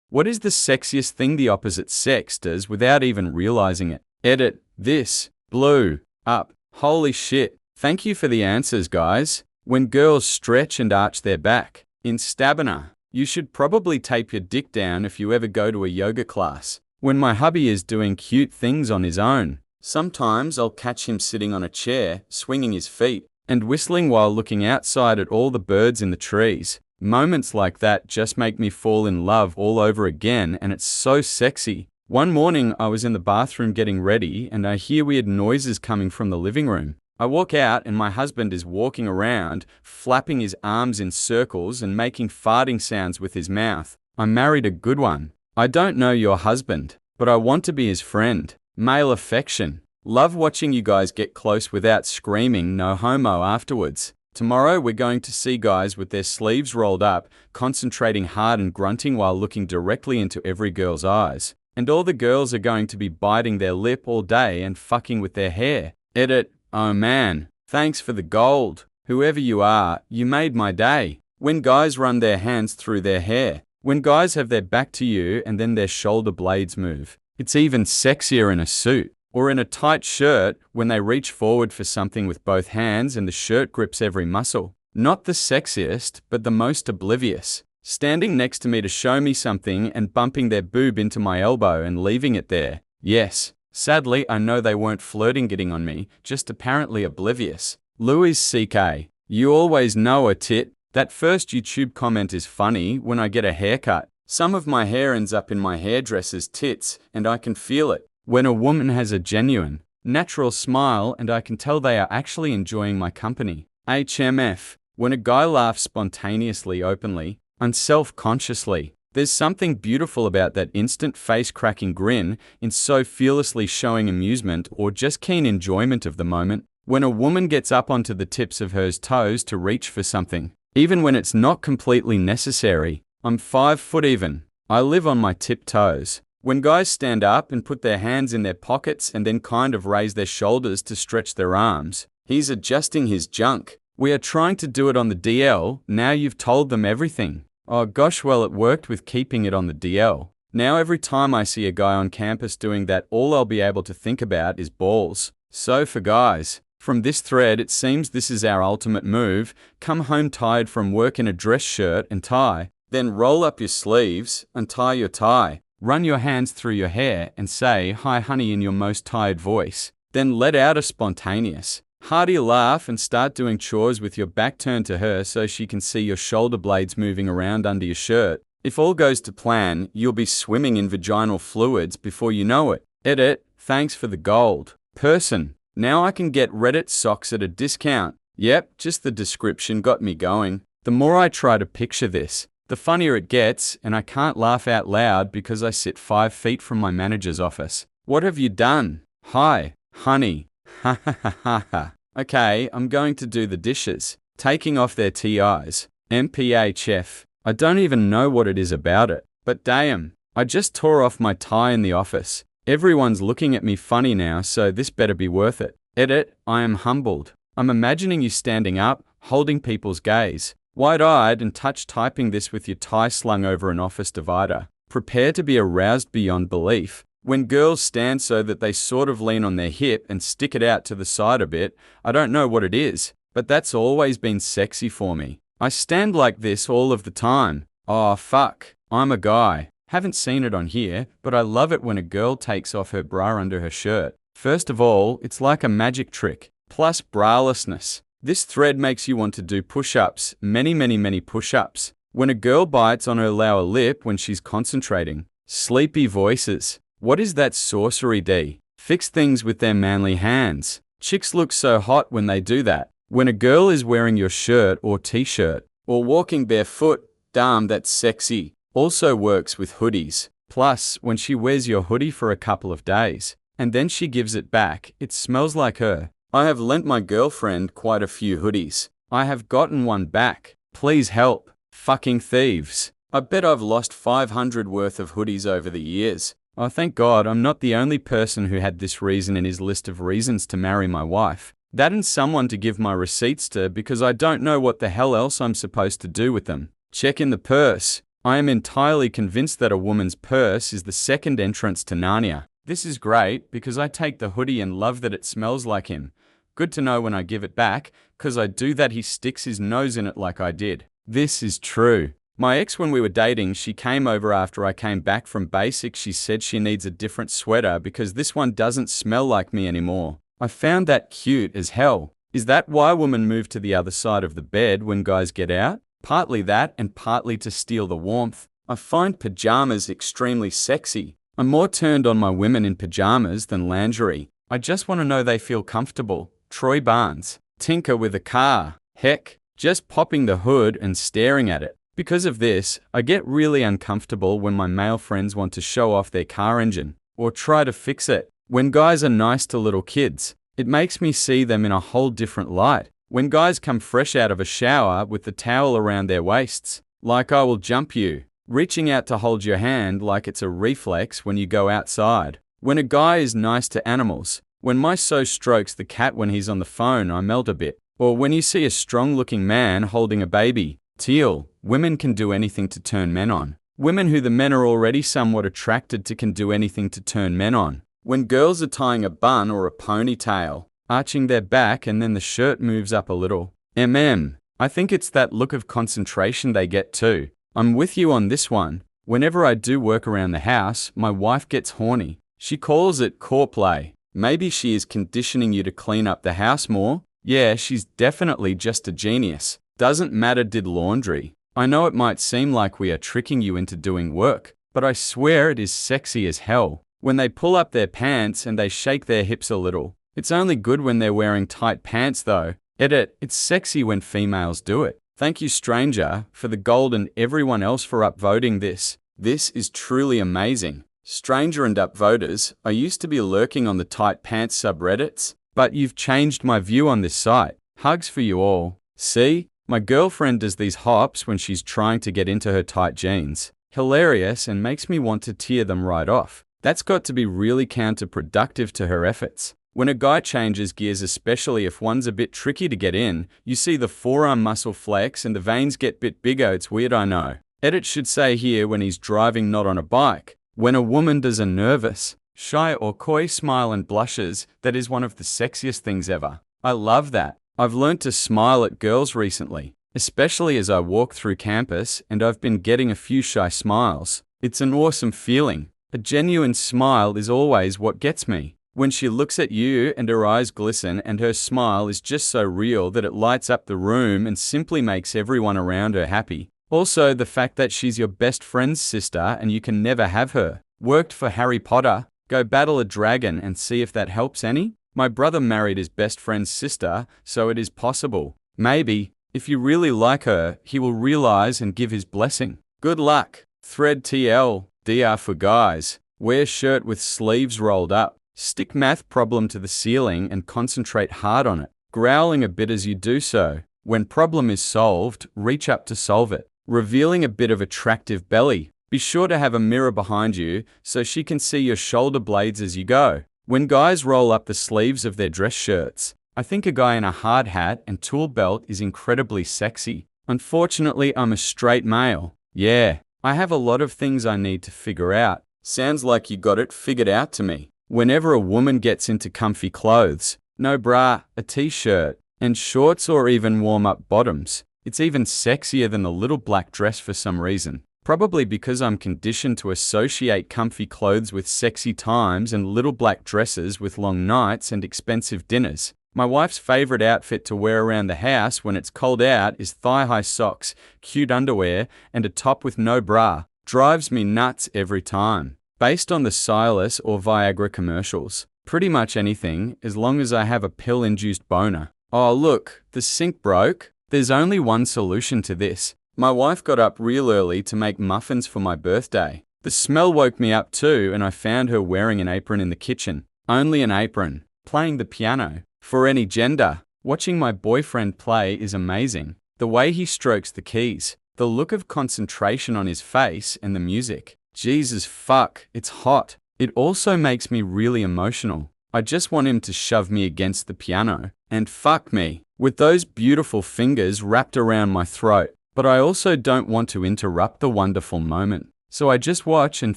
What is the sexiest thing the opposite sex does without even realizing it? Edit. This blew up. Holy shit. Thank you for the answers, guys. When girls stretch and arch their back. In stamina. You should probably tape your dick down if you ever go to a yoga class. When my hubby is doing cute things on his own, sometimes I'll catch him sitting on a chair, swinging his feet, and whistling while looking outside at all the birds in the trees. Moments like that just make me fall in love all over again, and it's so sexy. One morning I was in the bathroom getting ready and I hear weird noises coming from the living room. I walk out and my husband is walking around, flapping his arms in circles and making farting sounds with his mouth. I married a good one. I don't know your husband, but I want to be his friend. Male affection. Love watching you guys get close without screaming no homo afterwards. Tomorrow we're going to see guys with their sleeves rolled up, concentrating hard and grunting while looking directly into every girl's eyes. And all the girls are going to be biting their lip all day and fucking with their hair. Edit. Oh man. Thanks for the gold. Whoever you are, you made my day. When guys run their hands through their hair. When guys have their back to you and then their shoulder blades move. It's even sexier in a suit. Or in a tight shirt when they reach forward for something with both hands and the shirt grips every muscle. Not the sexiest, but the most oblivious. Standing next to me to show me something and bumping their boob into my elbow and leaving it there. Yes. Sadly, I know they weren't flirting getting on me, just apparently oblivious. Louis CK. You always know a tit. That first YouTube comment is funny when I get a haircut. Some of my hair ends up in my hairdresser's tits and I can feel it. When a woman has a genuine, natural smile and I can tell they are actually enjoying my company. HMF. When a guy laughs spontaneously, openly, unself-consciously. There's something beautiful about that instant face-cracking grin in so fearlessly showing amusement or just keen enjoyment of the moment. When a woman gets up onto the tips of her toes to reach for something, even when it's not completely necessary. I'm 5 foot even. I live on my tiptoes. When guys stand up and put their hands in their pockets and then kind of raise their shoulders to stretch their arms, he's adjusting his junk. We are trying to do it on the DL, now you've told them everything. Oh gosh, well it worked with keeping it on the DL. Now every time I see a guy on campus doing that, all I'll be able to think about is balls. So for guys, from this thread it seems this is our ultimate move. Come home tired from work in a dress shirt and tie, then roll up your sleeves, untie your tie. Run your hands through your hair and say, "Hi honey," in your most tired voice. Then let out a spontaneous, hearty laugh and start doing chores with your back turned to her so she can see your shoulder blades moving around under your shirt. If all goes to plan, you'll be swimming in vaginal fluids before you know it. Edit. Thanks for the gold. Person. Now I can get Reddit socks at a discount. Yep, just the description got me going. The more I try to picture this, the funnier it gets, and I can't laugh out loud because I sit 5 feet from my manager's office. What have you done? Hi, honey. Ha ha ha ha ha. Okay, I'm going to do the dishes. Taking off their TIs. MPHF. I don't even know what it is about it. But damn, I just tore off my tie in the office. Everyone's looking at me funny now, so this better be worth it. Edit. I am humbled. I'm imagining you standing up, holding people's gaze. Wide-eyed and touch-typing this with your tie slung over an office divider. Prepare to be aroused beyond belief. When girls stand so that they sort of lean on their hip and stick it out to the side a bit, I don't know what it is, but that's always been sexy for me. I stand like this all of the time. Oh fuck, I'm a guy. Haven't seen it on here, but I love it when a girl takes off her bra under her shirt. First of all, it's like a magic trick. Plus bralessness. This thread makes you want to do push-ups, many push-ups. When a girl bites on her lower lip when she's concentrating. Sleepy voices. What is that sorcery D? Fix things with their manly hands. Chicks look so hot when they do that. When a girl is wearing your shirt or t-shirt, or walking barefoot, damn that's sexy. Also works with hoodies. Plus, when she wears your hoodie for a couple of days, and then she gives it back, it smells like her. I have lent my girlfriend quite a few hoodies. I have gotten one back. Please help. Fucking thieves. I bet I've lost 500 worth of hoodies over the years. Oh, thank God I'm not the only person who had this reason in his list of reasons to marry my wife. That and someone to give my receipts to because I don't know what the hell else I'm supposed to do with them. Check in the purse. I am entirely convinced that a woman's purse is the second entrance to Narnia. This is great because I take the hoodie and love that it smells like him. Good to know when I give it back, cause I do that he sticks his nose in it like I did. This is true. My ex, when we were dating, she came over after I came back from basic. She said she needs a different sweater because this one doesn't smell like me anymore. I found that cute as hell. Is that why women move to the other side of the bed when guys get out? Partly that and partly to steal the warmth. I find pajamas extremely sexy. I'm more turned on my women in pajamas than lingerie. I just want to know they feel comfortable. Troy Barnes. Tinker with a car. Heck, just popping the hood and staring at it. Because of this, I get really uncomfortable when my male friends want to show off their car engine or try to fix it. When guys are nice to little kids, it makes me see them in a whole different light. When guys come fresh out of a shower with the towel around their waists, like I will jump you, reaching out to hold your hand like it's a reflex when you go outside. When a guy is nice to animals, when my so strokes the cat when he's on the phone, I melt a bit. Or when you see a strong-looking man holding a baby. Teal, women can do anything to turn men on. Women who the men are already somewhat attracted to can do anything to turn men on. When girls are tying a bun or a ponytail, arching their back and then the shirt moves up a little. I think it's that look of concentration they get too. I'm with you on this one. Whenever I do work around the house, my wife gets horny. She calls it core play. Maybe she is conditioning you to clean up the house more. Yeah, she's definitely just a genius. Doesn't matter did laundry. I know it might seem like we are tricking you into doing work, but I swear it is sexy as hell. When they pull up their pants and they shake their hips a little. It's only good when they're wearing tight pants though. It's sexy when females do it. Thank you, stranger, for the gold and everyone else for upvoting this. This is truly amazing. Stranger and upvoters, I used to be lurking on the tight pants subreddits, but you've changed my view on this site. Hugs for you all. See? My girlfriend does these hops when she's trying to get into her tight jeans. Hilarious and makes me want to tear them right off. That's got to be really counterproductive to her efforts. When a guy changes gears, especially if one's a bit tricky to get in, you see the forearm muscle flex and the veins get bit bigger. It's weird, I know. Edit should say here when he's driving, not on a bike. When a woman does a nervous, shy or coy smile and blushes, that is one of the sexiest things ever. I love that. I've learned to smile at girls recently, especially as I walk through campus, and I've been getting a few shy smiles. It's an awesome feeling. A genuine smile is always what gets me. When she looks at you and her eyes glisten and her smile is just so real that it lights up the room and simply makes everyone around her happy. Also, the fact that she's your best friend's sister and you can never have her. Worked for Harry Potter. Go battle a dragon and see if that helps any. My brother married his best friend's sister, so it is possible. Maybe, if you really like her, he will realize and give his blessing. Good luck. Thread TL, DR for guys. Wear shirt with sleeves rolled up. Stick math problem to the ceiling and concentrate hard on it. Growling a bit as you do so. When problem is solved, reach up to solve it. Revealing a bit of attractive belly. Be sure to have a mirror behind you so she can see your shoulder blades as you go. When guys roll up the sleeves of their dress shirts, I think a guy in a hard hat and tool belt is incredibly sexy. Unfortunately, I'm a straight male. Yeah, I have a lot of things I need to figure out. Sounds like you got it figured out to me. Whenever a woman gets into comfy clothes, no bra, a t-shirt, and shorts or even warm-up bottoms, it's even sexier than the little black dress for some reason. Probably because I'm conditioned to associate comfy clothes with sexy times and little black dresses with long nights and expensive dinners. My wife's favorite outfit to wear around the house when it's cold out is thigh-high socks, cute underwear, and a top with no bra. Drives me nuts every time. Based on the Cialis or Viagra commercials. Pretty much anything, as long as I have a pill-induced boner. Oh look, the sink broke. There's only one solution to this. My wife got up real early to make muffins for my birthday. The smell woke me up too, and I found her wearing an apron in the kitchen. Only an apron. Playing the piano. For any gender. Watching my boyfriend play is amazing. The way he strokes the keys. The look of concentration on his face and the music. Jesus fuck, it's hot. It also makes me really emotional. I just want him to shove me against the piano and fuck me with those beautiful fingers wrapped around my throat. but I also don't want to interrupt the wonderful moment. So I just watch and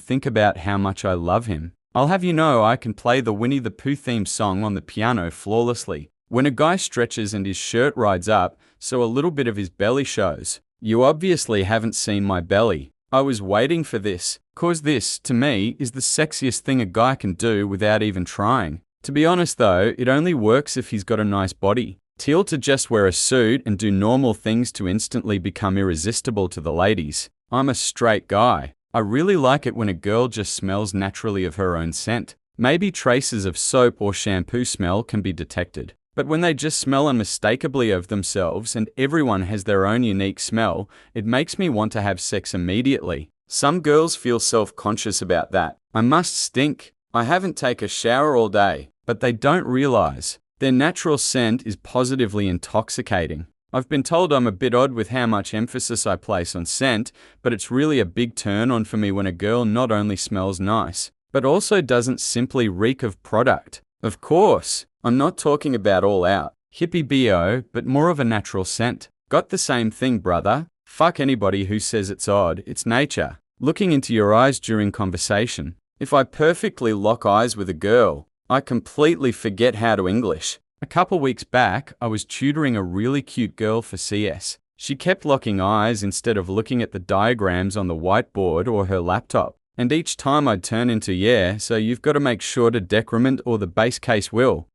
think about how much I love him. I'll have you know I can play the Winnie the Pooh theme song on the piano flawlessly. When a guy stretches and his shirt rides up, so a little bit of his belly shows. You obviously haven't seen my belly. I was waiting for this, cause this, to me, is the sexiest thing a guy can do without even trying. To be honest though, it only works if he's got a nice body. Teal to just wear a suit and do normal things to instantly become irresistible to the ladies. I'm a straight guy. I really like it when a girl just smells naturally of her own scent. Maybe traces of soap or shampoo smell can be detected. But when they just smell unmistakably of themselves and everyone has their own unique smell, it makes me want to have sex immediately. Some girls feel self-conscious about that. I must stink. I haven't taken a shower all day. But they don't realize their natural scent is positively intoxicating. I've been told I'm a bit odd with how much emphasis I place on scent, but it's really a big turn on for me when a girl not only smells nice, but also doesn't simply reek of product. Of course, I'm not talking about all out, hippie BO, but more of a natural scent. Got the same thing, brother. Fuck anybody who says it's odd, it's nature. Looking into your eyes during conversation. If I perfectly lock eyes with a girl, I completely forget how to English. A couple weeks back, I was tutoring a really cute girl for CS. She kept locking eyes instead of looking at the diagrams on the whiteboard or her laptop. And each time I'd turn into yeah, so you've got to make sure to decrement or the base case will.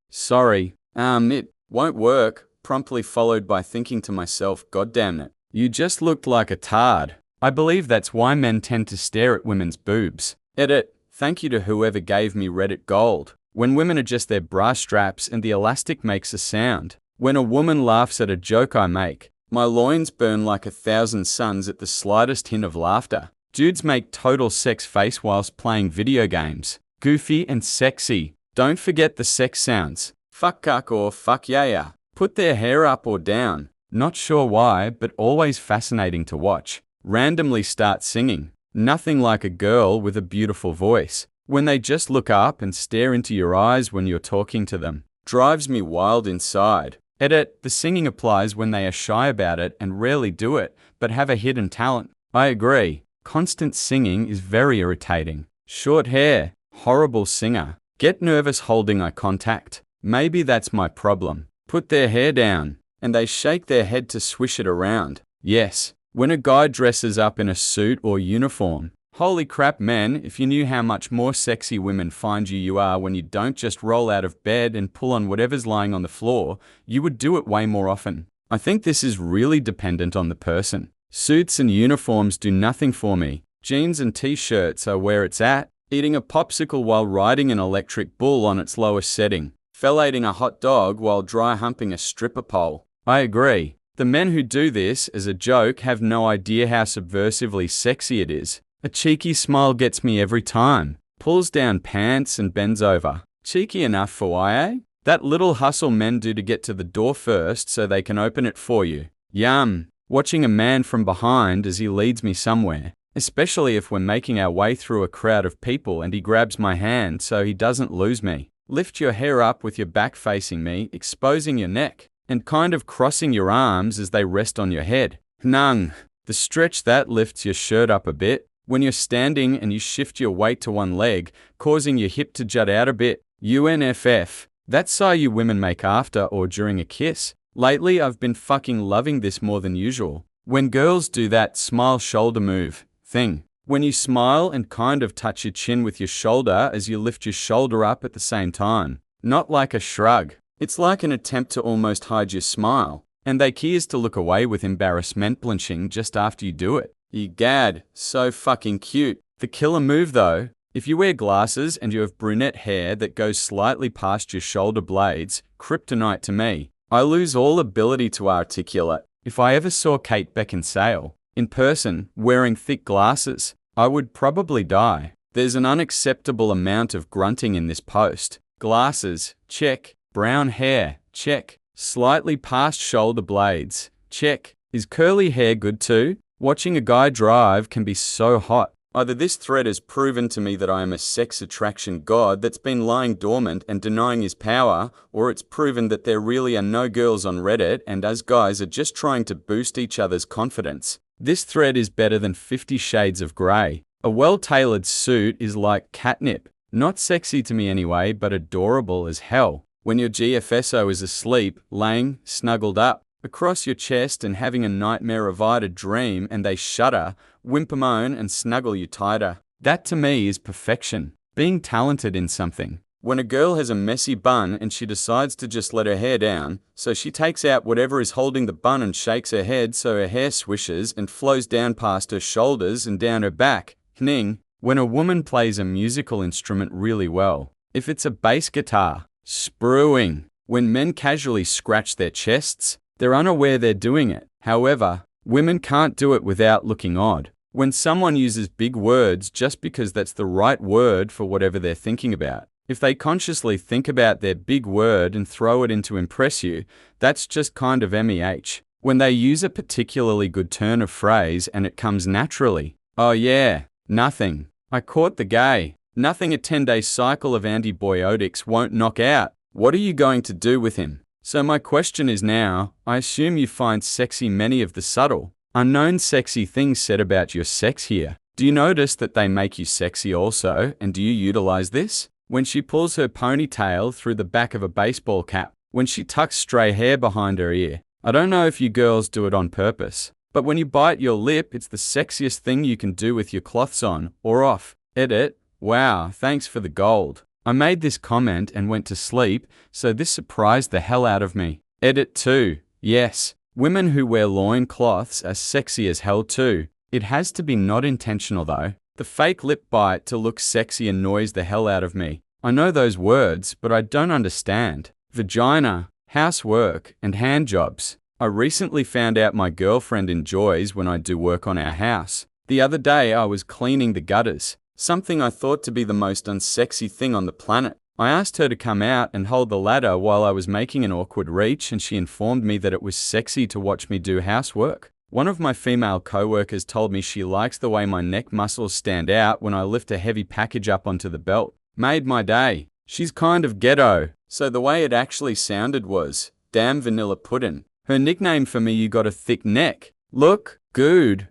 Sorry. It won't work. Promptly followed by thinking to myself, God damn it. You just looked like a tard. I believe that's why men tend to stare at women's boobs. Edit. Thank you to whoever gave me Reddit gold. When women adjust their bra straps and the elastic makes a sound. When a woman laughs at a joke I make. My loins burn like 1,000 suns at the slightest hint of laughter. Dudes make total sex face whilst playing video games. Goofy and sexy. Don't forget the sex sounds. Fuck cuck or fuck yeah. Put their hair up or down. Not sure why, but always fascinating to watch. Randomly start singing. Nothing like a girl with a beautiful voice. When they just look up and stare into your eyes when you're talking to them. Drives me wild inside. Edit. The singing applies when they are shy about it and rarely do it, but have a hidden talent. I agree. Constant singing is very irritating. Short hair. Horrible singer. Get nervous holding eye contact. Maybe that's my problem. Put their hair down, and they shake their head to swish it around. Yes. When a guy dresses up in a suit or uniform. Holy crap, men, if you knew how much more sexy women find you are when you don't just roll out of bed and pull on whatever's lying on the floor, you would do it way more often. I think this is really dependent on the person. Suits and uniforms do nothing for me. Jeans and t-shirts are where it's at. Eating a popsicle while riding an electric bull on its lowest setting. Fellating a hot dog while dry humping a stripper pole. I agree. The men who do this as a joke have no idea how subversively sexy it is. A cheeky smile gets me every time. Pulls down pants and bends over. Cheeky enough for YA? That little hustle men do to get to the door first so they can open it for you. Yum. Watching a man from behind as he leads me somewhere. Especially if we're making our way through a crowd of people and he grabs my hand so he doesn't lose me. Lift your hair up with your back facing me, exposing your neck, and kind of crossing your arms as they rest on your head. Nung. The stretch that lifts your shirt up a bit. When you're standing and you shift your weight to one leg, causing your hip to jut out a bit. UNFF. That's how you women make after or during a kiss. Lately, I've been fucking loving this more than usual. When girls do that smile shoulder move thing. When you smile and kind of touch your chin with your shoulder as you lift your shoulder up at the same time. Not like a shrug. It's like an attempt to almost hide your smile. And they keys to look away with embarrassment blinching just after you do it. Egad, so fucking cute. The killer move though, if you wear glasses and you have brunette hair that goes slightly past your shoulder blades, kryptonite to me. I lose all ability to articulate. If I ever saw Kate Beckinsale in person, wearing thick glasses, I would probably die. There's an unacceptable amount of grunting in this post. Glasses, check. Brown hair, check. Slightly past shoulder blades, check. Is curly hair good too? Watching a guy drive can be so hot. Either this thread has proven to me that I am a sex attraction god that's been lying dormant and denying his power, or it's proven that there really are no girls on Reddit and us guys are just trying to boost each other's confidence. This thread is better than 50 Shades of Grey. A well-tailored suit is like catnip. Not sexy to me anyway, but adorable as hell. When your GFSO is asleep, laying, snuggled up, across your chest and having a nightmare-revited dream and they shudder, whimper moan and snuggle you tighter. That to me is perfection. Being talented in something. When a girl has a messy bun and she decides to just let her hair down, so she takes out whatever is holding the bun and shakes her head so her hair swishes and flows down past her shoulders and down her back. Hning. When a woman plays a musical instrument really well. If it's a bass guitar. Spruing. When men casually scratch their chests, they're unaware they're doing it. However, women can't do it without looking odd. When someone uses big words just because that's the right word for whatever they're thinking about. If they consciously think about their big word and throw it in to impress you, that's just kind of MEH. When they use a particularly good turn of phrase and it comes naturally. Oh yeah, nothing. I caught the gay. Nothing a 10-day cycle of antibiotics won't knock out. What are you going to do with him? So my question is now, I assume you find sexy many of the subtle, unknown sexy things said about your sex here. Do you notice that they make you sexy also, and do you utilize this? When she pulls her ponytail through the back of a baseball cap, when she tucks stray hair behind her ear. I don't know if you girls do it on purpose, but when you bite your lip, it's the sexiest thing you can do with your cloths on or off. Edit. Wow, thanks for the gold. I made this comment and went to sleep, so this surprised the hell out of me. Edit 2. Yes, women who wear loincloths are sexy as hell too. It has to be not intentional though. The fake lip bite to look sexy annoys the hell out of me. I know those words, but I don't understand. Vagina, housework, and hand jobs. I recently found out my girlfriend enjoys when I do work on our house. The other day I was cleaning the gutters, something I thought to be the most unsexy thing on the planet. I asked her to come out and hold the ladder while I was making an awkward reach, and she informed me that it was sexy to watch me do housework. One of my female coworkers told me she likes the way my neck muscles stand out when I lift a heavy package up onto the belt. Made my day. She's kind of ghetto, so the way it actually sounded was, damn vanilla puddin'. Her nickname for me, you got a thick neck. Look, good.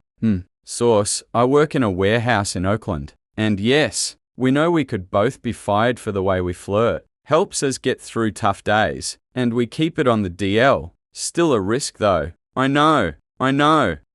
Source, I work in a warehouse in Oakland. And yes, we know we could both be fired for the way we flirt. Helps us get through tough days. And we keep it on the DL. Still a risk though. I know.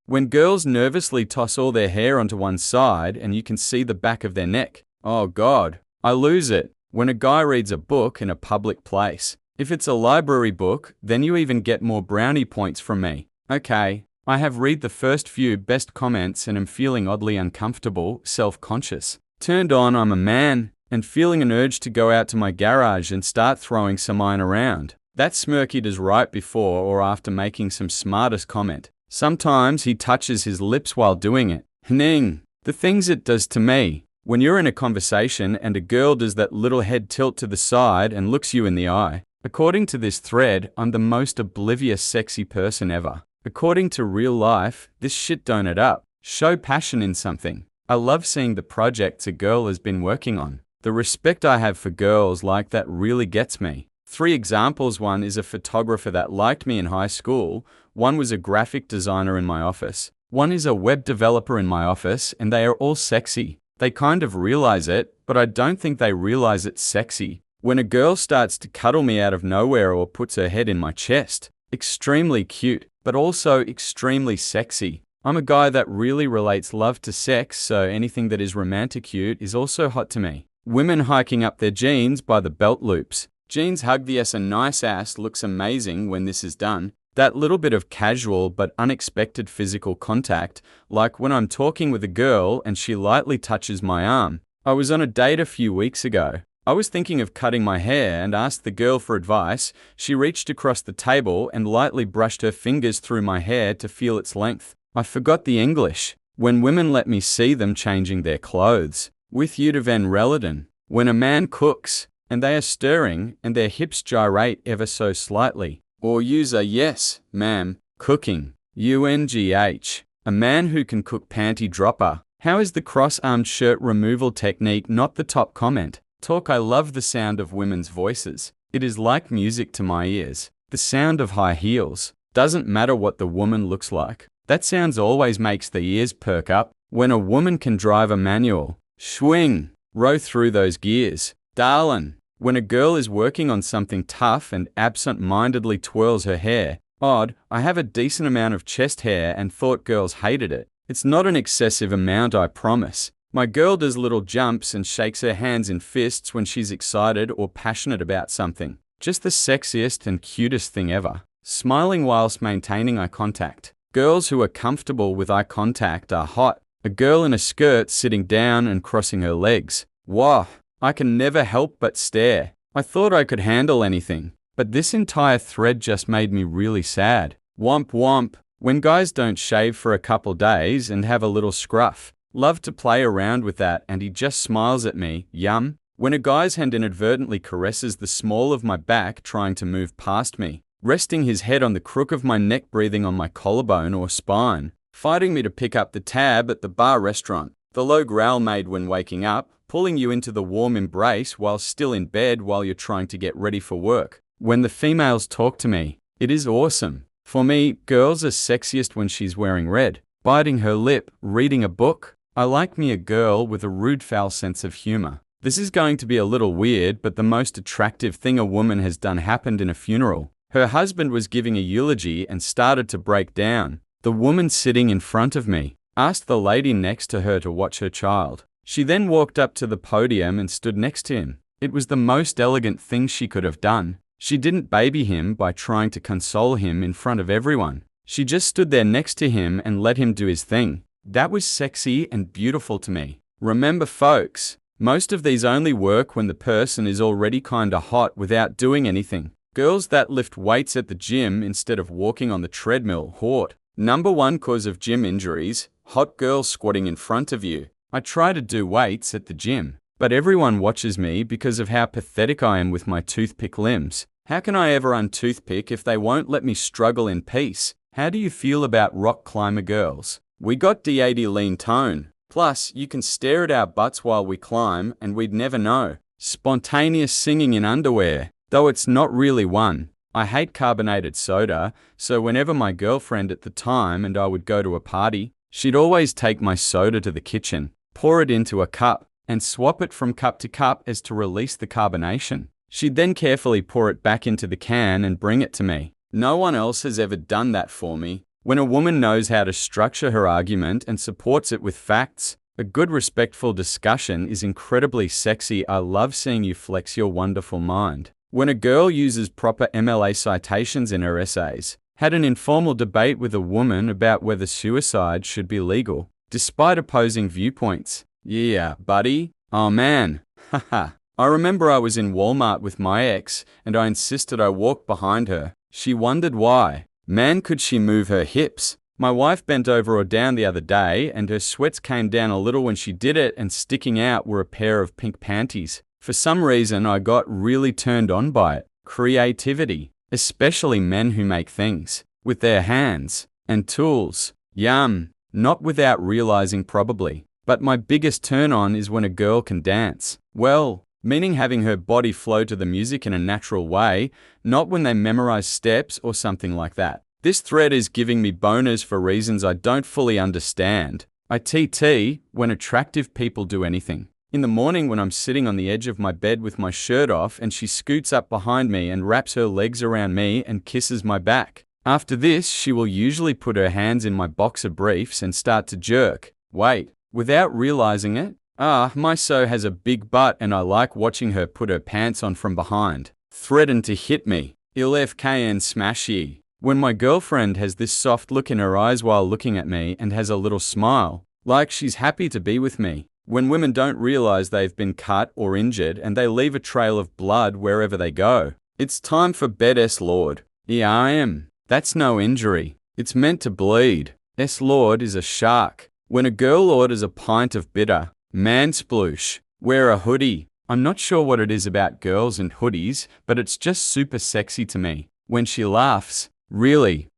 When girls nervously toss all their hair onto one side and you can see the back of their neck. Oh God, I lose it. When a guy reads a book in a public place. If it's a library book, then you even get more brownie points from me. Okay, I have read the first few best comments and am feeling oddly uncomfortable, self-conscious. Turned on, I'm a man, and feeling an urge to go out to my garage and start throwing some iron around. That smirky does right before or after making some smartest comment. Sometimes he touches his lips while doing it. Hning. The things it does to me. When you're in a conversation and a girl does that little head tilt to the side and looks you in the eye. According to this thread, I'm the most oblivious sexy person ever. According to real life, this shit don't add up. Show passion in something. I love seeing the projects a girl has been working on. The respect I have for girls like that really gets me. 3 examples. One is a photographer that liked me in high school. One was a graphic designer in my office. One is a web developer in my office, and they are all sexy. They kind of realize it, but I don't think they realize it's sexy. When a girl starts to cuddle me out of nowhere or puts her head in my chest. Extremely cute, but also extremely sexy. I'm a guy that really relates love to sex, so anything that is romantic cute is also hot to me. Women hiking up their jeans by the belt loops. Jeans hug the ass. A nice ass looks amazing when this is done. That little bit of casual but unexpected physical contact, like when I'm talking with a girl and she lightly touches my arm. I was on a date a few weeks ago. I was thinking of cutting my hair and asked the girl for advice. She reached across the table and lightly brushed her fingers through my hair to feel its length. I forgot the English. When women let me see them changing their clothes. With you to Van Releden. When a man cooks, and they are stirring, and their hips gyrate ever so slightly. Or use a yes, ma'am, cooking. UNGH. A man who can cook panty dropper. How is the cross-armed shirt removal technique not the top comment? Talk. I love the sound of women's voices. It is like music to my ears. The sound of high heels. Doesn't matter what the woman looks like. That sounds always makes the ears perk up. When a woman can drive a manual, swing, row through those gears. Darlin', when a girl is working on something tough and absent-mindedly twirls her hair. Odd, I have a decent amount of chest hair and thought girls hated it. It's not an excessive amount, I promise. My girl does little jumps and shakes her hands in fists when she's excited or passionate about something. Just the sexiest and cutest thing ever. Smiling whilst maintaining eye contact. Girls who are comfortable with eye contact are hot. A girl in a skirt sitting down and crossing her legs. Whoa, I can never help but stare. I thought I could handle anything, but this entire thread just made me really sad. Womp womp. When guys don't shave for a couple days and have a little scruff. Love to play around with that and he just smiles at me. Yum. When a guy's hand inadvertently caresses the small of my back trying to move past me. Resting his head on the crook of my neck, breathing on my collarbone or spine. Fighting me to pick up the tab at the bar restaurant. The low growl made when waking up. Pulling you into the warm embrace while still in bed while you're trying to get ready for work. When the females talk to me. It is awesome. For me, girls are sexiest when she's wearing red. Biting her lip, reading a book. I like me a girl with a rude foul sense of humor. This is going to be a little weird, but the most attractive thing a woman has done happened in a funeral. Her husband was giving a eulogy and started to break down. The woman sitting in front of me asked the lady next to her to watch her child. She then walked up to the podium and stood next to him. It was the most elegant thing she could have done. She didn't baby him by trying to console him in front of everyone. She just stood there next to him and let him do his thing. That was sexy and beautiful to me. Remember folks, most of these only work when the person is already kinda hot without doing anything. Girls that lift weights at the gym instead of walking on the treadmill, hot. Number 1 cause of gym injuries, hot girls squatting in front of you. I try to do weights at the gym, but everyone watches me because of how pathetic I am with my toothpick limbs. How can I ever untoothpick if they won't let me struggle in peace? How do you feel about rock climber girls? We got D80 lean tone. Plus, you can stare at our butts while we climb and we'd never know. Spontaneous singing in underwear, though it's not really one. I hate carbonated soda, so whenever my girlfriend at the time and I would go to a party, she'd always take my soda to the kitchen, pour it into a cup, and swap it from cup to cup as to release the carbonation. She'd then carefully pour it back into the can and bring it to me. No one else has ever done that for me. When a woman knows how to structure her argument and supports it with facts, a good respectful discussion is incredibly sexy. I love seeing you flex your wonderful mind. When a girl uses proper MLA citations in her essays. Had an informal debate with a woman about whether suicide should be legal, despite opposing viewpoints. Yeah, buddy. Oh man. Haha. I remember I was in Walmart with my ex, and I insisted I walk behind her. She wondered why. Man, could she move her hips? My wife bent over or down the other day, and her sweats came down a little when she did it, and sticking out were a pair of pink panties. For some reason, I got really turned on by it. Creativity. Especially men who make things with their hands and tools. Yum. Not without realizing probably. But my biggest turn on is when a girl can dance. Well, meaning having her body flow to the music in a natural way, not when they memorize steps or something like that. This thread is giving me boners for reasons I don't fully understand. ITT, when attractive people do anything. In the morning when I'm sitting on the edge of my bed with my shirt off and she scoots up behind me and wraps her legs around me and kisses my back. After this, she will usually put her hands in my boxer briefs and start to jerk. Wait, without realizing it? My so has a big butt and I like watching her put her pants on from behind. Threaten to hit me. ILFKN smashy. When my girlfriend has this soft look in her eyes while looking at me and has a little smile, like she's happy to be with me. When women don't realize they've been cut or injured and they leave a trail of blood wherever they go. It's time for bed S Lord. ERM. That's no injury. It's meant to bleed. S Lord is a shark. When a girl orders a pint of bitter, man sploosh. Wear a hoodie. I'm not sure what it is about girls and hoodies, but it's just super sexy to me. When she laughs, really,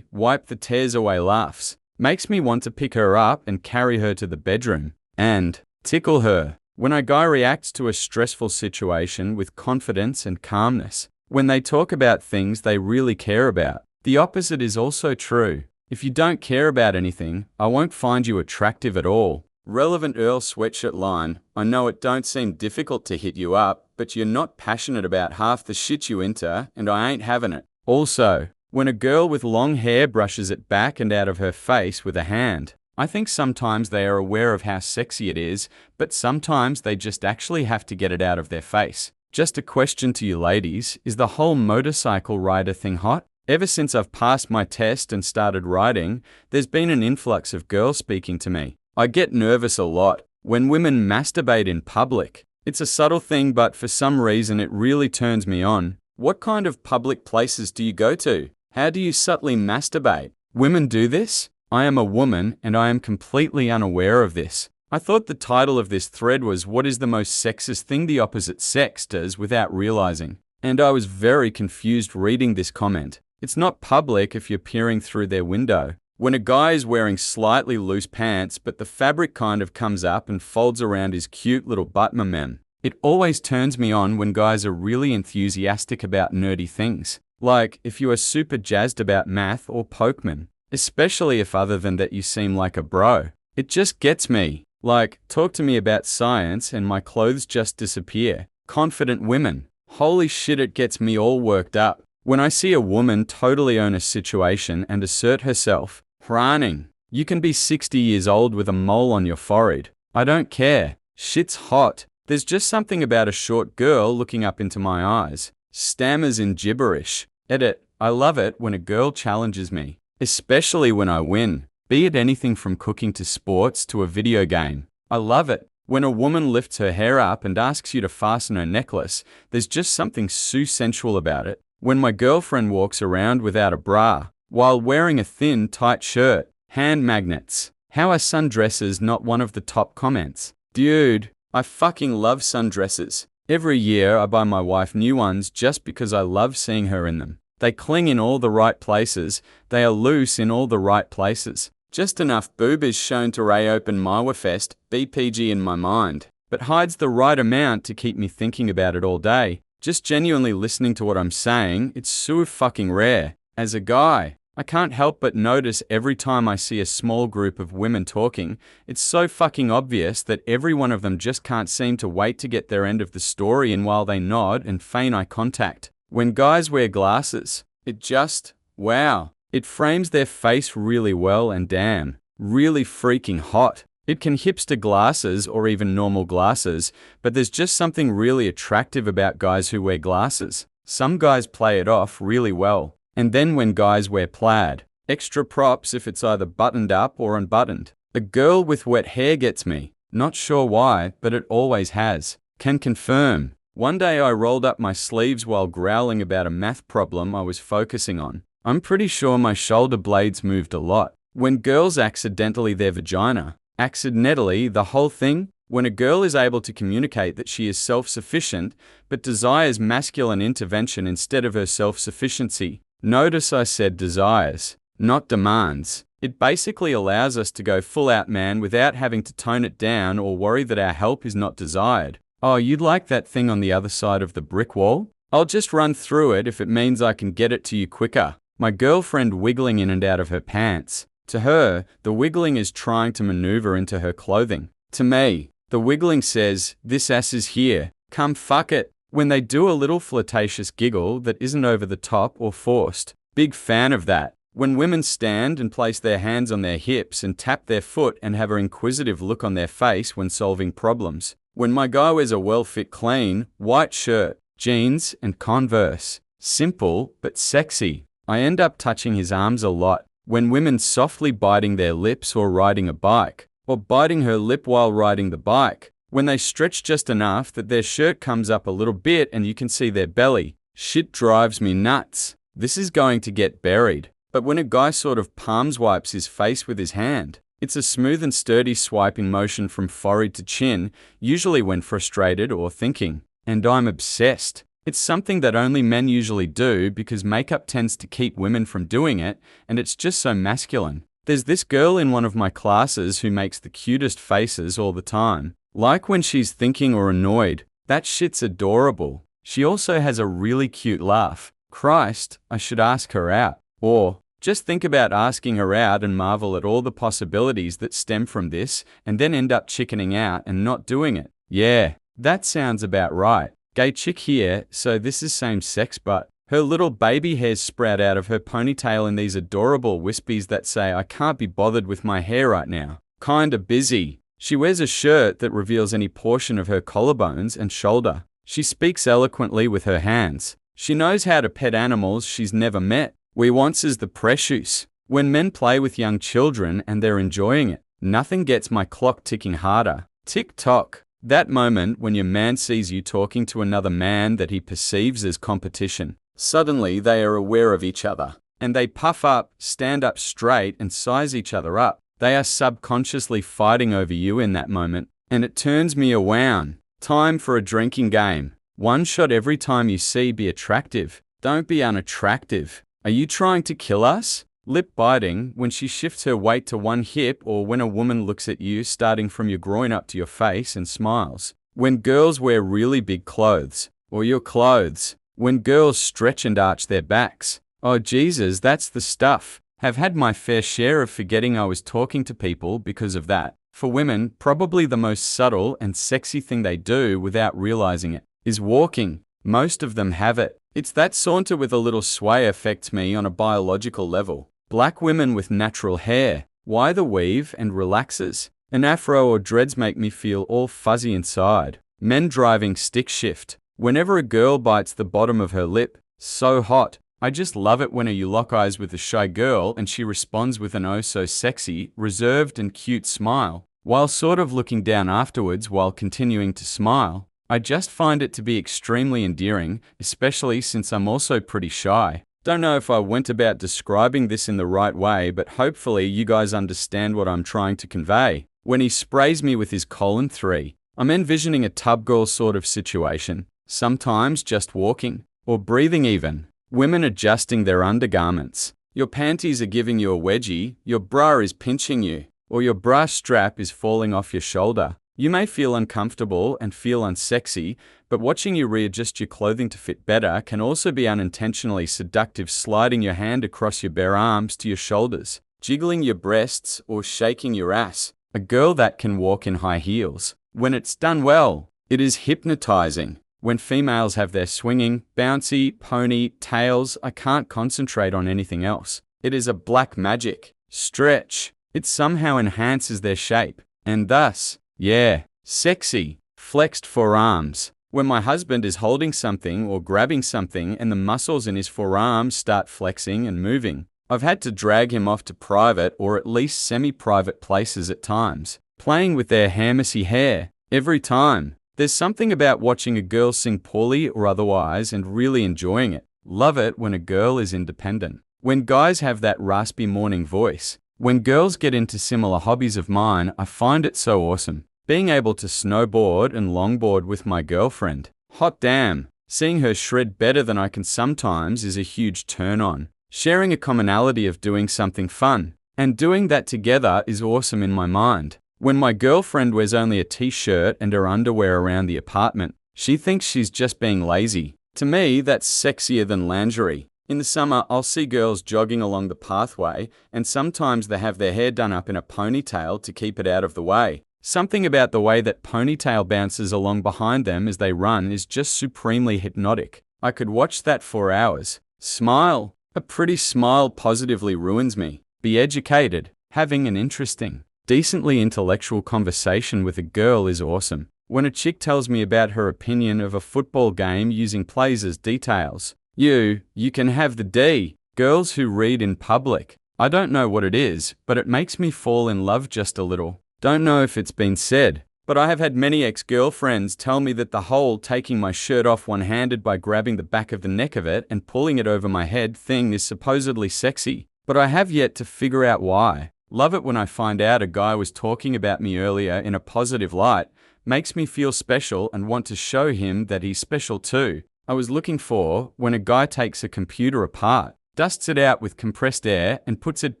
wipe the tears away laughs. Makes me want to pick her up and carry her to the bedroom and tickle her. When a guy reacts to a stressful situation with confidence and calmness, when they talk about things they really care about. The opposite is also true. If you don't care about anything, I won't find you attractive at all. Relevant Earl sweatshirt line. I know it don't seem difficult to hit you up, but you're not passionate about half the shit you into, and I ain't having it. Also, when a girl with long hair brushes it back and out of her face with a hand, I think sometimes they are aware of how sexy it is, but sometimes they just actually have to get it out of their face. Just a question to you ladies, is the whole motorcycle rider thing hot? Ever since I've passed my test and started riding, there's been an influx of girls speaking to me. I get nervous a lot when women masturbate in public. It's a subtle thing, but for some reason it really turns me on. What kind of public places do you go to? How do you subtly masturbate? Women do this? I am a woman and I am completely unaware of this. I thought the title of this thread was "What is the most sexist thing the opposite sex does without realizing?" And I was very confused reading this comment. It's not public if you're peering through their window. When a guy is wearing slightly loose pants but the fabric kind of comes up and folds around his cute little butt mem. It always turns me on when guys are really enthusiastic about nerdy things. Like if you are super jazzed about math or Pokemon. Especially if other than that you seem like a bro. It just gets me. Like, talk to me about science and my clothes just disappear. Confident women. Holy shit, it gets me all worked up. When I see a woman totally own a situation and assert herself, running. You can be 60 years old with a mole on your forehead. I don't care. Shit's hot. There's just something about a short girl looking up into my eyes. Stammers in gibberish. Edit. I love it when a girl challenges me. Especially when I win. Be it anything from cooking to sports to a video game. I love it. When a woman lifts her hair up and asks you to fasten her necklace, there's just something so sensual about it. When my girlfriend walks around without a bra, while wearing a thin, tight shirt. Hand magnets. How are sundresses not one of the top comments? Dude, I fucking love sundresses. Every year I buy my wife new ones just because I love seeing her in them. They cling in all the right places. They are loose in all the right places. Just enough boob is shown to reopen Mywafest, BPG in my mind, but hides the right amount to keep me thinking about it all day. Just genuinely listening to what I'm saying, it's so fucking rare. As a guy, I can't help but notice every time I see a small group of women talking, it's so fucking obvious that every one of them just can't seem to wait to get their end of the story in while they nod and feign eye contact. When guys wear glasses, it just, wow, it frames their face really well and damn, really freaking hot. It can hipster glasses or even normal glasses, but there's just something really attractive about guys who wear glasses. Some guys play it off really well. And then when guys wear plaid, extra props if it's either buttoned up or unbuttoned. A girl with wet hair gets me. Not sure why, but it always has. Can confirm. One day I rolled up my sleeves while growling about a math problem I was focusing on. I'm pretty sure my shoulder blades moved a lot. When girls accidentally their vagina, accidentally the whole thing, when a girl is able to communicate that she is self-sufficient but desires masculine intervention instead of her self-sufficiency. Notice I said desires, not demands. It basically allows us to go full out man without having to tone it down or worry that our help is not desired. Oh, you'd like that thing on the other side of the brick wall? I'll just run through it if it means I can get it to you quicker. My girlfriend wiggling in and out of her pants. To her, the wiggling is trying to maneuver into her clothing. To me, the wiggling says, this ass is here, come fuck it. When they do a little flirtatious giggle that isn't over the top or forced. Big fan of that. When women stand and place their hands on their hips and tap their foot and have an inquisitive look on their face when solving problems. When my guy wears a well-fit clean, white shirt, jeans, and Converse. Simple, but sexy. I end up touching his arms a lot. When women softly biting their lips or riding a bike. Or biting her lip while riding the bike. When they stretch just enough that their shirt comes up a little bit and you can see their belly. Shit drives me nuts. This is going to get buried. But when a guy sort of palms wipes his face with his hand. It's a smooth and sturdy swiping motion from forehead to chin, usually when frustrated or thinking. And I'm obsessed. It's something that only men usually do because makeup tends to keep women from doing it, and it's just so masculine. There's this girl in one of my classes who makes the cutest faces all the time. Like when she's thinking or annoyed. That shit's adorable. She also has a really cute laugh. Christ, I should ask her out. Or, just think about asking her out and marvel at all the possibilities that stem from this and then end up chickening out and not doing it. Yeah, that sounds about right. Gay chick here, so this is same sex, but her little baby hairs sprout out of her ponytail in these adorable wispies that say, I can't be bothered with my hair right now. Kinda busy. She wears a shirt that reveals any portion of her collarbones and shoulder. She speaks eloquently with her hands. She knows how to pet animals she's never met. We once is the precious. When men play with young children and they're enjoying it, nothing gets my clock ticking harder. Tick-tock. That moment when your man sees you talking to another man that he perceives as competition. Suddenly they are aware of each other, and they puff up, stand up straight, and size each other up. They are subconsciously fighting over you in that moment, and it turns me around. Time for a drinking game. One shot every time you see be attractive. Don't be unattractive. Are you trying to kill us? Lip biting when she shifts her weight to one hip, or when a woman looks at you starting from your groin up to your face and smiles. When girls wear really big clothes, or your clothes. When girls stretch and arch their backs. Oh Jesus, that's the stuff. Have had my fair share of forgetting I was talking to people because of that. For women, probably the most subtle and sexy thing they do without realizing it is walking. Most of them have it. It's that saunter with a little sway affects me on a biological level. Black women with natural hair. Why the weave and relaxes? An afro or dreads make me feel all fuzzy inside. Men driving stick shift. Whenever a girl bites the bottom of her lip, so hot. I just love it when you lock eyes with a shy girl and she responds with an oh so sexy, reserved and cute smile, while sort of looking down afterwards while continuing to smile. I just find it to be extremely endearing, especially since I'm also pretty shy. Don't know if I went about describing this in the right way, but hopefully you guys understand what I'm trying to convey. When he sprays me with his colon 3, I'm envisioning a tub girl sort of situation, sometimes just walking, or breathing even. Women adjusting their undergarments. Your panties are giving you a wedgie, your bra is pinching you, or your bra strap is falling off your shoulder. You may feel uncomfortable and feel unsexy, but watching you readjust your clothing to fit better can also be unintentionally seductive, sliding your hand across your bare arms to your shoulders, jiggling your breasts, or shaking your ass. A girl that can walk in high heels. When it's done well, it is hypnotizing. When females have their swinging, bouncy, pony tails, I can't concentrate on anything else. It is a black magic. Stretch. It somehow enhances their shape. And thus, yeah, sexy. Flexed forearms. When my husband is holding something or grabbing something and the muscles in his forearms start flexing and moving, I've had to drag him off to private or at least semi-private places at times, playing with their messy hair. Every time. There's something about watching a girl sing poorly or otherwise and really enjoying it. Love it when a girl is independent. When guys have that raspy morning voice. When girls get into similar hobbies of mine, I find it so awesome. Being able to snowboard and longboard with my girlfriend. Hot damn. Seeing her shred better than I can sometimes is a huge turn on. Sharing a commonality of doing something fun. And doing that together is awesome in my mind. When my girlfriend wears only a t-shirt and her underwear around the apartment, she thinks she's just being lazy. To me, that's sexier than lingerie. In the summer, I'll see girls jogging along the pathway, and sometimes they have their hair done up in a ponytail to keep it out of the way. Something about the way that ponytail bounces along behind them as they run is just supremely hypnotic. I could watch that for hours. Smile. A pretty smile positively ruins me. Be educated. Having an interesting, decently intellectual conversation with a girl is awesome. When a chick tells me about her opinion of a football game using plays as details. You can have the D. Girls who read in public. I don't know what it is, but it makes me fall in love just a little. Don't know if it's been said, but I have had many ex-girlfriends tell me that the whole taking my shirt off one-handed by grabbing the back of the neck of it and pulling it over my head thing is supposedly sexy, but I have yet to figure out why. Love it when I find out a guy was talking about me earlier in a positive light, makes me feel special and want to show him that he's special too. I was looking for when a guy takes a computer apart. dusts it out with compressed air and puts it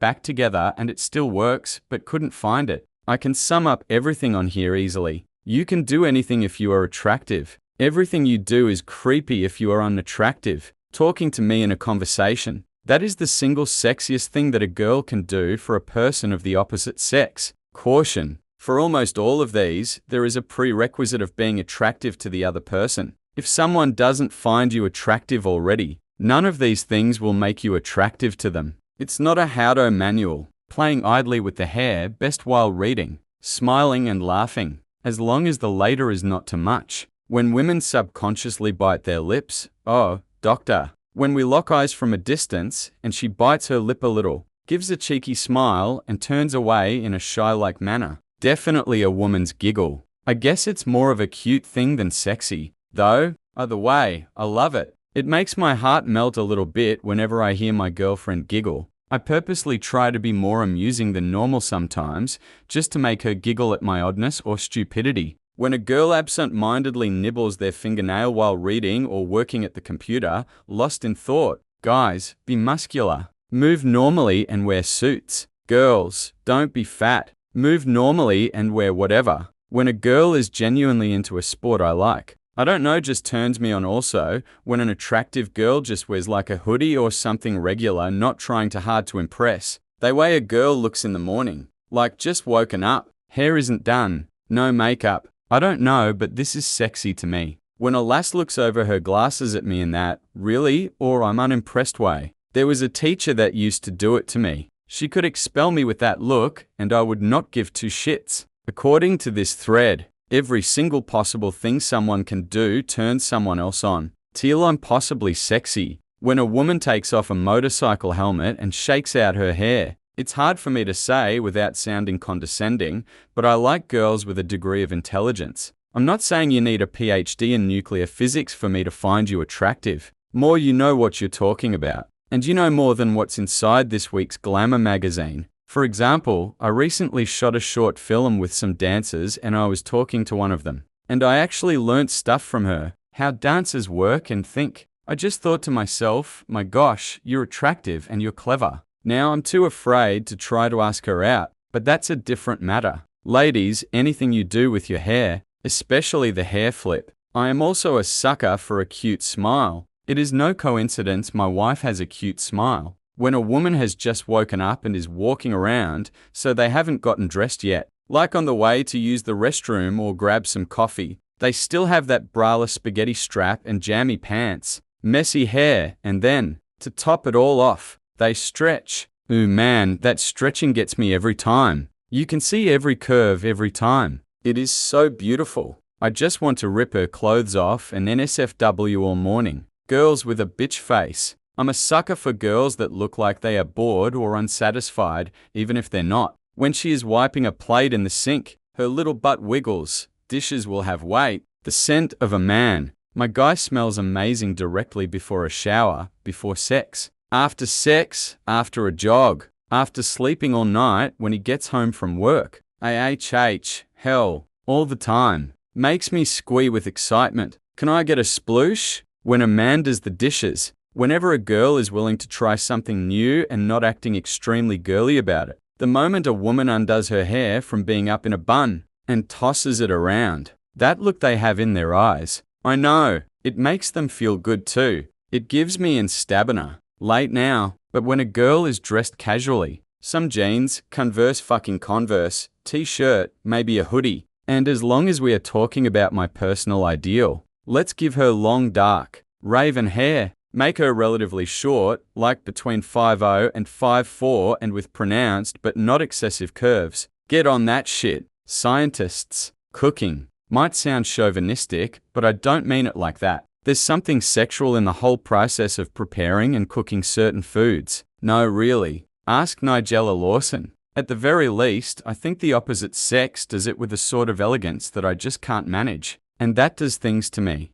back together, and it still works, but couldn't find it. I can sum up everything on here easily. You can do anything if you are attractive. Everything you do is creepy if you are unattractive. Talking to me in a conversation. That is the single sexiest thing that a girl can do for a person of the opposite sex. Caution. For almost all of these, there is a prerequisite of being attractive to the other person. If someone doesn't find you attractive already, none of these things will make you attractive to them. It's not a how-to manual. Playing idly with the hair best while reading, smiling and laughing, as long as the later is not too much. When women subconsciously bite their lips, oh, doctor. When we lock eyes from a distance and she bites her lip a little, gives a cheeky smile and turns away in a shy-like manner. Definitely a woman's giggle. I guess it's more of a cute thing than sexy, though. Either way, I love it. It makes my heart melt a little bit whenever I hear my girlfriend giggle. I purposely try to be more amusing than normal sometimes, just to make her giggle at my oddness or stupidity. When a girl absent-mindedly nibbles their fingernail while reading or working at the computer, lost in thought. Guys, be muscular. Move normally and wear suits. Girls, don't be fat. Move normally and wear whatever. When a girl is genuinely into a sport I like, I don't know, just turns me on also, when an attractive girl just wears like a hoodie or something regular, not trying too hard to impress. The way a girl looks in the morning, like just woken up, hair isn't done, no makeup. I don't know, but this is sexy to me. When a lass looks over her glasses at me in that, really, or I'm unimpressed way. There was a teacher that used to do it to me. She could expel me with that look, and I would not give two shits. According to this thread, every single possible thing someone can do turns someone else on, till I'm possibly sexy. When a woman takes off a motorcycle helmet and shakes out her hair, it's hard for me to say without sounding condescending, but I like girls with a degree of intelligence. I'm not saying you need a PhD in nuclear physics for me to find you attractive. More you know what you're talking about. And you know more than what's inside this week's Glamour magazine. For example, I recently shot a short film with some dancers and I was talking to one of them. And I actually learnt stuff from her, how dancers work and think. I just thought to myself, my gosh, you're attractive and you're clever. Now I'm too afraid to try to ask her out, but that's a different matter. Ladies, anything you do with your hair, especially the hair flip. I am also a sucker for a cute smile. It is no coincidence my wife has a cute smile. When a woman has just woken up and is walking around, so they haven't gotten dressed yet, like on the way to use the restroom or grab some coffee, they still have that braless spaghetti strap and jammy pants, messy hair, and then, to top it all off, they stretch. Ooh man, that stretching gets me every time. You can see every curve every time. It is so beautiful. I just want to rip her clothes off and NSFW all morning. Girls with a bitch face. I'm a sucker for girls that look like they are bored or unsatisfied, even if they're not. When she is wiping a plate in the sink, her little butt wiggles. Dishes will have weight. The scent of a man. My guy smells amazing directly before a shower, before sex. After sex, after a jog, after sleeping all night when he gets home from work. Hell, all the time. Makes me squee with excitement. Can I get a sploosh? When a man does the dishes. Whenever a girl is willing to try something new and not acting extremely girly about it. The moment a woman undoes her hair from being up in a bun and tosses it around. That look they have in their eyes. I know, it makes them feel good too. It gives me stamina. Late now, but when a girl is dressed casually, some jeans, Converse, t-shirt, maybe a hoodie, and as long as we are talking about my personal ideal, let's give her long dark, raven hair, make her relatively short, like between 5'0" and 5'4" and with pronounced but not excessive curves. Get on that shit. Scientists. Cooking. Might sound chauvinistic, but I don't mean it like that. There's something sexual in the whole process of preparing and cooking certain foods. No, really. Ask Nigella Lawson. At the very least, I think the opposite sex does it with a sort of elegance that I just can't manage. And that does things to me.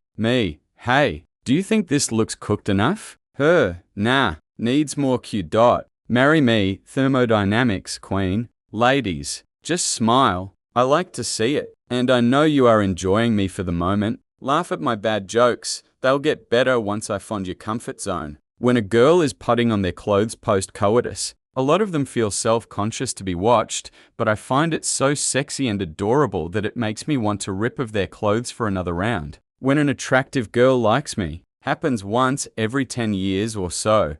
Hey, do you think this looks cooked enough? Her, nah, needs more Q dot. Marry me, thermodynamics queen. Ladies, just smile. I like to see it. And I know you are enjoying me for the moment. Laugh at my bad jokes. They'll get better once I find your comfort zone. When a girl is putting on their clothes post-coitus, a lot of them feel self-conscious to be watched, but I find it so sexy and adorable that it makes me want to rip of their clothes for another round. When an attractive girl likes me, happens once every 10 years or so,